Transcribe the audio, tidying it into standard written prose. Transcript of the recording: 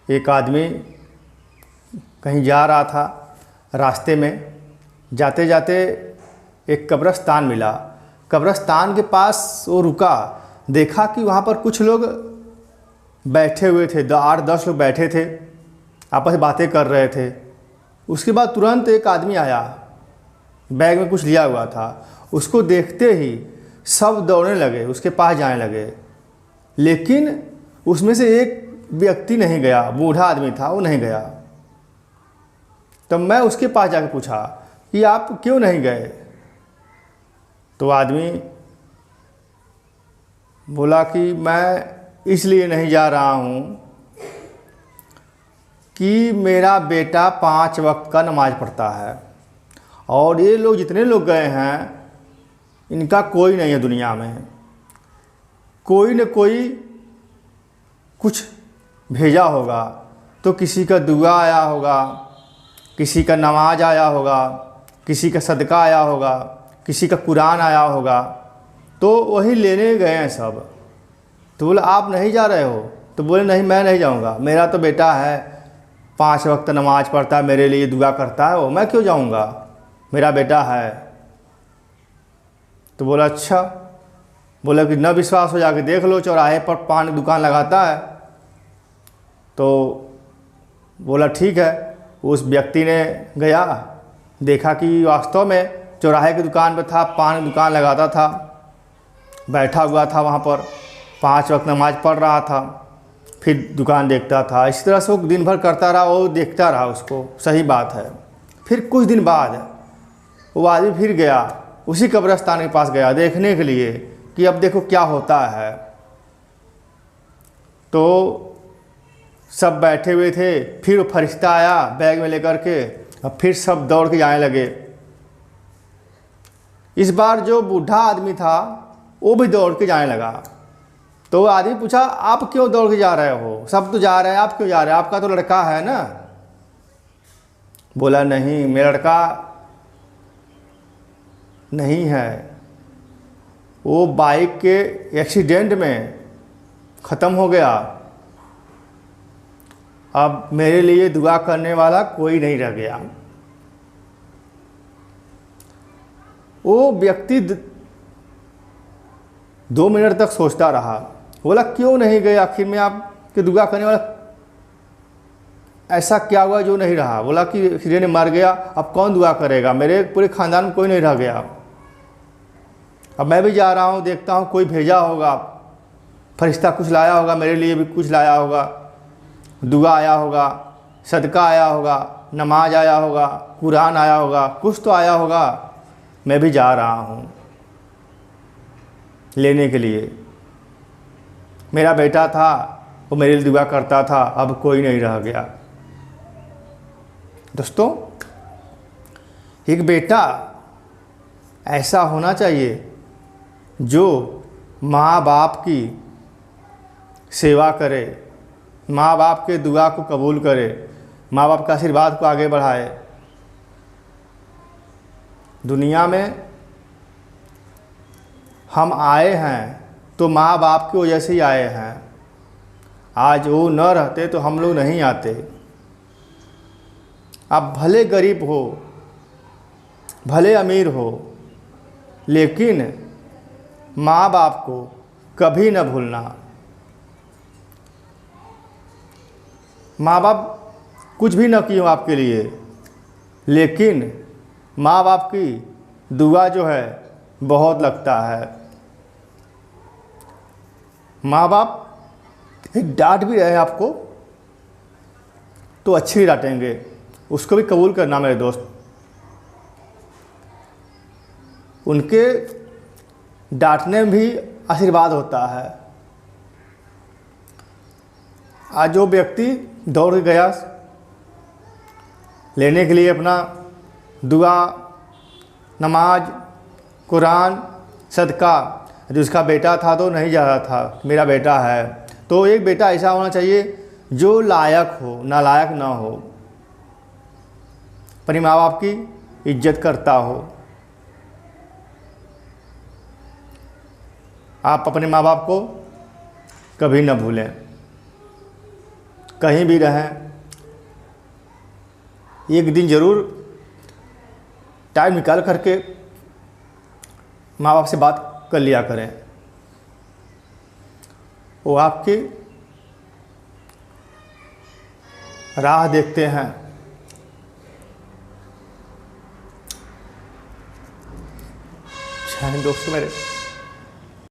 एक आदमी कहीं जा रहा था, रास्ते में जाते जाते एक कब्रिस्तान मिला। कब्रिस्तान के पास वो रुका, देखा कि वहाँ पर कुछ लोग बैठे हुए थे, 8-10 लोग बैठे थे, आपस में बातें कर रहे थे। उसके बाद तुरंत एक आदमी आया, बैग में कुछ लिया हुआ था। उसको देखते ही सब दौड़ने लगे, उसके पास जाने लगे, लेकिन उसमें से एक व्यक्ति नहीं गया, बूढ़ा आदमी था, वो नहीं गया। तब मैं उसके पास जाकर पूछा कि आप क्यों नहीं गए? तो आदमी बोला कि मैं इसलिए नहीं जा रहा हूँ कि मेरा बेटा 5 वक्त का नमाज़ पढ़ता है और ये लोग जितने लोग गए हैं इनका कोई नहीं है दुनिया में। कोई न कोई कुछ भेजा होगा, तो किसी का दुआ आया होगा, किसी का नमाज आया होगा, किसी का सदका आया होगा, किसी का कुरान आया होगा, तो वही लेने गए हैं सब। तो बोला आप नहीं जा रहे हो? तो बोले नहीं, मैं नहीं जाऊंगा, मेरा तो बेटा है 5 वक्त नमाज पढ़ता है, मेरे लिए दुआ करता है, वो मैं क्यों जाऊंगा, मेरा बेटा है। तो बोला अच्छा। बोला कि न विश्वास हो जाके देख लो, चौराहे पर पान की दुकान लगाता है। तो बोला ठीक है। उस व्यक्ति ने गया, देखा कि वास्तव में चौराहे की दुकान पर था, पान की दुकान लगाता था, बैठा हुआ था वहाँ पर, 5 वक्त नमाज पढ़ रहा था, फिर दुकान देखता था। इसी तरह से वो दिन भर करता रहा, वो देखता रहा उसको, सही बात है। फिर कुछ दिन बाद वो आदमी फिर गया, उसी कब्रिस्तान के पास गया देखने के लिए कि अब देखो क्या होता है। तो सब बैठे हुए थे, फिर वो फरिश्ता आया बैग में लेकर के, अब फिर सब दौड़ के जाने लगे। इस बार जो बूढ़ा आदमी था वो भी दौड़ के जाने लगा। तो वो आदमी पूछा आप क्यों दौड़ के जा रहे हो? सब तो जा रहे हैं, आप क्यों जा रहे हैं? आपका तो लड़का है ना। बोला नहीं, मेरा लड़का नहीं है, वो बाइक के एक्सीडेंट में ख़त्म हो गया। अब मेरे लिए दुआ करने वाला कोई नहीं रह गया। वो व्यक्ति 2 मिनट तक सोचता रहा। बोला क्यों नहीं गए आखिर में? आपके दुआ करने वाला ऐसा क्या हुआ जो नहीं रहा? बोला कि एक्सीडेंट में मर गया, अब कौन दुआ करेगा, मेरे पूरे ख़ानदान में कोई नहीं रह गया। अब मैं भी जा रहा हूँ, देखता हूँ कोई भेजा होगा, फरिश्ता कुछ लाया होगा, मेरे लिए भी कुछ लाया होगा, दुआ आया होगा, सदका आया होगा, नमाज आया होगा, कुरान आया होगा, कुछ तो आया होगा। मैं भी जा रहा हूँ लेने के लिए। मेरा बेटा था, वो मेरे लिए दुआ करता था, अब कोई नहीं रह गया। दोस्तों, एक बेटा ऐसा होना चाहिए जो माँ बाप की सेवा करे, माँ बाप के दुआ को कबूल करे, माँ बाप के आशीर्वाद को आगे बढ़ाए। दुनिया में हम आए हैं तो माँ बाप की वजह से ही आए हैं। आज वो न रहते तो हम लोग नहीं आते। आप भले गरीब हो, भले अमीर हो, लेकिन माँ बाप को कभी न भूलना। माँ बाप कुछ भी न किए आपके लिए, लेकिन माँ बाप की दुआ जो है बहुत लगता है। माँ बाप एक डांट भी रहे आपको तो अच्छी डांटेंगे, उसको भी कबूल करना मेरे दोस्त। उनके डांटने में भी आशीर्वाद होता है। आज जो व्यक्ति दौड़ के गया लेने के लिए अपना दुआ, नमाज, कुरान, सदका, जिसका बेटा था तो नहीं जा रहा था, मेरा बेटा है, तो एक बेटा ऐसा होना चाहिए जो लायक हो, नालायक ना हो, अपने माँ बाप की इज्जत करता हो। आप अपने माँ बाप को कभी न भूलें। कहीं भी रहें, एक दिन ज़रूर टाइम निकाल करके माँ बाप से बात कर लिया करें। वो आपकी राह देखते हैं। दोस्तों मेरे